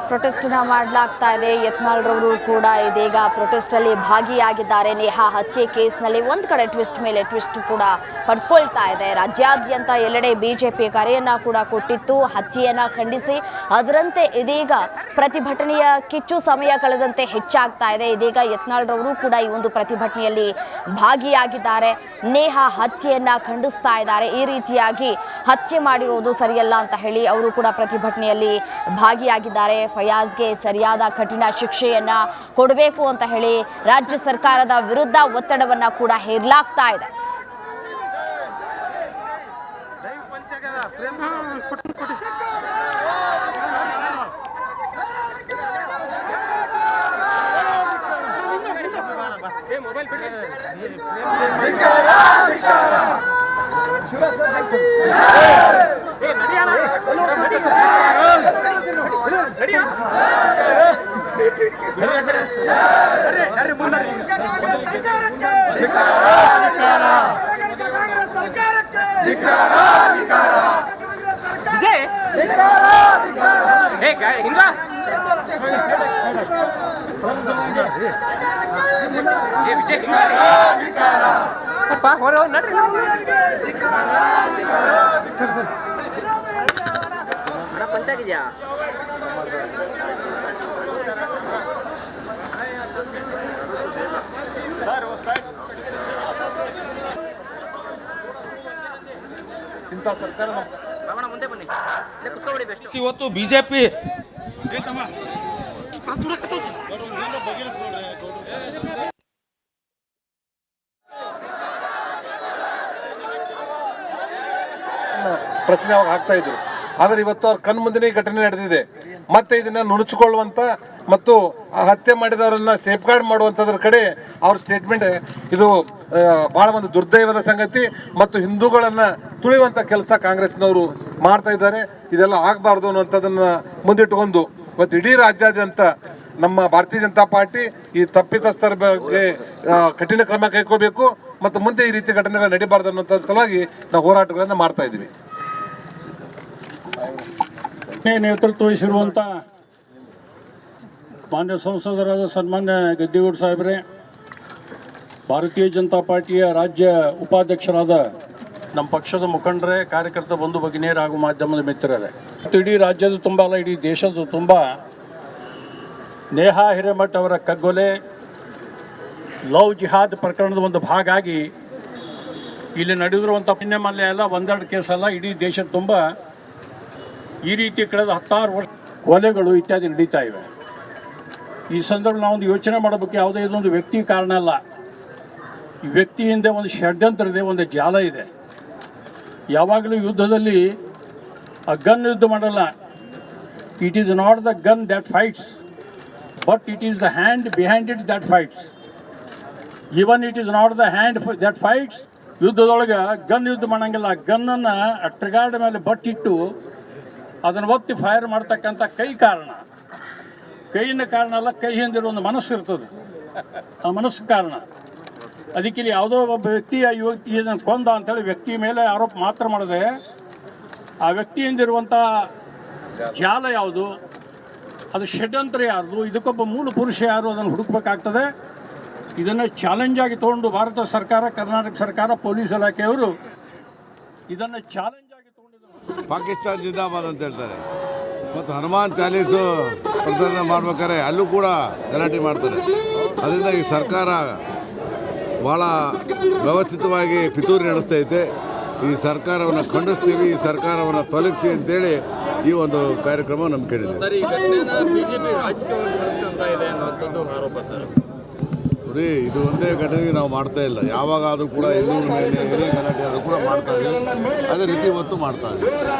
Protest ಮಾಡಲಾಗ್ತಾ ಇದೆ. ಯತ್ನಾಳ್ರವರು ಕೂಡ ಇದೀಗ ಪ್ರೊಟೆಸ್ಟ್ ಅಲ್ಲಿ ಭಾಗಿಯಾಗಿದ್ದಾರೆ. ನೇಹಾ ಹತ್ಯೆ ಕೇಸ್ನಲ್ಲಿ ಒಂದು ಕಡೆ ಟ್ವಿಸ್ಟ್ ಮೇಲೆ ಟ್ವಿಸ್ಟ್ ಕೂಡ ಪಡ್ಕೊಳ್ತಾ ಇದೆ. ರಾಜ್ಯಾದ್ಯಂತ ಎಲ್ಲೆಡೆ ಬಿಜೆಪಿ ಕರೆಯನ್ನ ಕೂಡ ಕೊಟ್ಟಿತ್ತು ಹತ್ಯೆಯನ್ನ ಖಂಡಿಸಿ. ಅದರಂತೆ ಇದೀಗ ಪ್ರತಿಭಟನೆಯ ಕಿಚ್ಚು ಸಮಯ ಕಳೆದಂತೆ ಹೆಚ್ಚಾಗ್ತಾ ಇದೆ. ಇದೀಗ ಯತ್ನಾಳ್ರವರು ಕೂಡ ಈ ಒಂದು ಪ್ರತಿಭಟನೆಯಲ್ಲಿ ಭಾಗಿಯಾಗಿದ್ದಾರೆ. ನೇಹಾ ಹತ್ಯೆಯನ್ನ ಖಂಡಿಸ್ತಾ ಇದ್ದಾರೆ. ಈ ರೀತಿಯಾಗಿ ಹತ್ಯೆ ಮಾಡಿರೋದು ಸರಿಯಲ್ಲ ಅಂತ ಹೇಳಿ ಅವರು ಕೂಡ ಪ್ರತಿಭಟನೆಯಲ್ಲಿ ಭಾಗಿಯಾಗಿದ್ದಾರೆ. ಫಯಾಜ್ಗೆ ಸರಿಯಾದ ಕಠಿಣ ಶಿಕ್ಷೆಯನ್ನ ಕೊಡಬೇಕು ಅಂತ ಹೇಳಿ ರಾಜ್ಯ ಸರ್ಕಾರದ ವಿರುದ್ಧ ಒತ್ತಡವನ್ನ ಕೂಡ ಹೇರಲಾಗ್ತಾ ಇದೆ. ಪಂಚಾಗಿದ್ಯಾ ಇಂಥ ಸರ್ಕಾರ ಮುಂದೆ ಬನ್ನಿ ಕುತ್ಕೊಬಿಡಿ ಬೆಸ್ಟ್. ಇವತ್ತು ಬಿಜೆಪಿ ಪ್ರಶ್ನೆ ಅವಾಗ ಆಗ್ತಾ ಇದ್ರು. ಆದರೆ ಇವತ್ತು ಅವ್ರ ಕಣ್ಮುಂದಿನ ಘಟನೆ ನಡೆದಿದೆ. ಮತ್ತೆ ಇದನ್ನ ನುಣುಚಿಕೊಳ್ಳುವಂತ ಮತ್ತು ಹತ್ಯೆ ಮಾಡಿದವರನ್ನ ಸೇಫ್ಗಾರ್ಡ್ ಮಾಡುವಂಥದ್ರ ಕಡೆ ಅವ್ರ ಸ್ಟೇಟ್ಮೆಂಟ್ ಇದು ಬಹಳ ಒಂದು ದುರ್ದೈವದ ಸಂಗತಿ ಮತ್ತು ಹಿಂದೂಗಳನ್ನ ತುಳಿಯುವಂತ ಕೆಲಸ ಕಾಂಗ್ರೆಸ್ನವರು ಮಾಡ್ತಾ ಇದ್ದಾರೆ. ಇದೆಲ್ಲ ಆಗಬಾರ್ದು ಅನ್ನುವಂಥದ್ದನ್ನ ಮುಂದಿಟ್ಟುಕೊಂಡು ಇವತ್ತು ಇಡೀ ರಾಜ್ಯಾದ್ಯಂತ ನಮ್ಮ ಭಾರತೀಯ ಜನತಾ ಪಾರ್ಟಿ ಈ ತಪ್ಪಿತಸ್ಥರ ಬಗ್ಗೆ ಕಠಿಣ ಕ್ರಮ ಕೈಗೊಳ್ಳಬೇಕು ಮತ್ತು ಮುಂದೆ ಈ ರೀತಿ ಘಟನೆಗಳು ನಡೀಬಾರ್ದು ಅನ್ನುವಂಥ ಸಲುವಾಗಿ ನಾವು ಹೋರಾಟಗಳನ್ನು ಮಾಡ್ತಾ ಇದ್ದೀವಿ. ನೇತೃತ್ವ ವಹಿಸಿರುವಂಥ ಮಾನ್ಯ ಸಂಸದರಾದ ಸನ್ಮಾನ್ಯ ಗದ್ದಿಗೌಡ ಸಾಹೇಬ್ರೆ, ಭಾರತೀಯ ಜನತಾ ಪಾರ್ಟಿಯ ರಾಜ್ಯ ಉಪಾಧ್ಯಕ್ಷರಾದ ನಮ್ಮ ಪಕ್ಷದ ಮುಖಂಡರೇ, ಕಾರ್ಯಕರ್ತ ಬಂಧು ಭಗಿನಿಯರು ಹಾಗೂ ಮಾಧ್ಯಮದ ಮಿತ್ರರೇ, ಇಡೀ ರಾಜ್ಯದ ತುಂಬ ಅಲ್ಲ ಇಡೀ ದೇಶದ ತುಂಬ ನೇಹಾ ಹಿರೇಮಠ್ ಅವರ ಕಗ್ಗೊಲೆ ಲವ್ ಜಿಹಾದ್ ಪ್ರಕರಣದ ಒಂದು ಭಾಗ ಆಗಿ ಇಲ್ಲಿ ನಡೆದಿರುವಂಥ ಪುಣ್ಯಮಲ್ಯ ಎಲ್ಲ ಒಂದೆರಡು ಕೇಸ್ ಅಲ್ಲ, ಇಡೀ ದೇಶದ ತುಂಬ ಈ ರೀತಿ ಕಳೆದ 16 ವರ್ಷ ಕೊಲೆಗಳು ಇತ್ಯಾದಿ ನಡೀತಾ ಇವೆ. ಈ ಸಂದರ್ಭ ನಾವೊಂದು ಯೋಚನೆ ಮಾಡಬೇಕು. ಯಾವುದೇ ಇದೊಂದು ವ್ಯಕ್ತಿ ಕಾರಣ ಅಲ್ಲ. ಈ ವ್ಯಕ್ತಿ ಹಿಂದೆ ಒಂದು ಷಡ್ಯಂತ್ರ ಇದೆ, ಒಂದು ಜಾಲ ಇದೆ. ಯಾವಾಗಲೂ ಯುದ್ಧದಲ್ಲಿ ಆ ಗನ್ ಯುದ್ಧ ಮಾಡಲ್ಲ. It is not the gun that fights, but it is the hand behind it that fights. Even it is not the hand that fights. ಯುದ್ಧದೊಳಗೆ ಗನ್ ಯುದ್ಧ ಮಾಡೋಂಗಿಲ್ಲ. ಗನ್ನನ್ನು ಟ್ರಿಗಾರ್ಡ್ ಮೇಲೆ ಬಟ್ಟಿಟ್ಟು ಅದನ್ನು ಒತ್ತಿ ಫೈರ್ ಮಾಡ್ತಕ್ಕಂಥ ಕೈ ಕಾರಣ. ಕೈಯಿಂದ ಕಾರಣ ಅಲ್ಲ, ಕೈ ಹಿಂದಿರೋ ಒಂದು ಮನಸ್ಸು ಇರ್ತದೆ, ಆ ಮನಸ್ಸು ಕಾರಣ. ಅದಕ್ಕೆ ಇಲ್ಲಿ ಯಾವುದೋ ಒಬ್ಬ ವ್ಯಕ್ತಿ ಆ ಯುವತಿಯನ್ನು ಕೊಂದ ಅಂಥೇಳಿ ವ್ಯಕ್ತಿ ಮೇಲೆ ಆರೋಪ ಮಾತ್ರ ಮಾಡಿದೆ. ಆ ವ್ಯಕ್ತಿಯಿಂದಿರುವಂಥ ಜಾಲ ಯಾವುದು, ಅದು ಷಡ್ಯಂತ್ರ ಯಾರ್ದು, ಇದಕ್ಕೊಬ್ಬ ಮೂಲ ಪುರುಷ ಯಾರು, ಅದನ್ನು ಹುಡುಕಬೇಕಾಗ್ತದೆ. ಇದನ್ನು ಚಾಲೆಂಜ್ ಆಗಿ ತೊಗೊಂಡು ಭಾರತ ಸರ್ಕಾರ, ಕರ್ನಾಟಕ ಸರ್ಕಾರ, ಪೊಲೀಸ್ ಇಲಾಖೆಯವರು ಇದನ್ನು ಚಾಲೆಂಜ್ ಆಗಿ ತೊಗೊಂಡಿದ್ದಾರೆ. ಪಾಕಿಸ್ತಾನ ಜಿಂದಾಬಾದ್ ಅಂತ ಹೇಳ್ತಾರೆ ಮತ್ತು ಹನುಮಾನ್ ಚಾಲೀಸು ಪ್ರದರ್ಶನ ಮಾಡ್ಬೇಕಾದ್ರೆ ಅಲ್ಲೂ ಕೂಡ ಗಲಾಟೆ ಮಾಡ್ತಾರೆ. ಅದರಿಂದ ಈ ಸರ್ಕಾರ ಭಾಳ ವ್ಯವಸ್ಥಿತವಾಗಿ ಪಿತೂರಿ ನಡೆಸ್ತೈತೆ. ಈ ಸರ್ಕಾರವನ್ನು ಖಂಡಿಸ್ತೀವಿ, ಈ ಸರ್ಕಾರವನ್ನು ತೊಲಗಿಸಿ ಅಂತೇಳಿ ಈ ಒಂದು ಕಾರ್ಯಕ್ರಮ ನಮ್ಗೆ ಕೇಳಿದೆ. ಸರ್, ಈ ಘಟನೆನ ಬಿಜೆಪಿ ರಾಜಕೀಯವಾಗಿ ಬಳಸ್ಕೊಂತ ಇದೆ ಅನ್ನೋಂಥದ್ದು ಆರೋಪ ಸರ್. ನೋಡಿ, ಇದು ಒಂದೇ ಘಟನೆಗೆ ನಾವು ಮಾಡ್ತಾ ಇಲ್ಲ. ಯಾವಾಗಾದರೂ ಕೂಡ ಹಿಂದೂ ಮೇಲೆ ಏನೇ ಗಲಾಟೆ ಆದರೂ ಕೂಡ ಮಾಡ್ತಾ ಇದ್ದೀವಿ. ಅದೇ ರೀತಿ ಇವತ್ತು ಮಾಡ್ತಾ ಇದ್ದೀವಿ.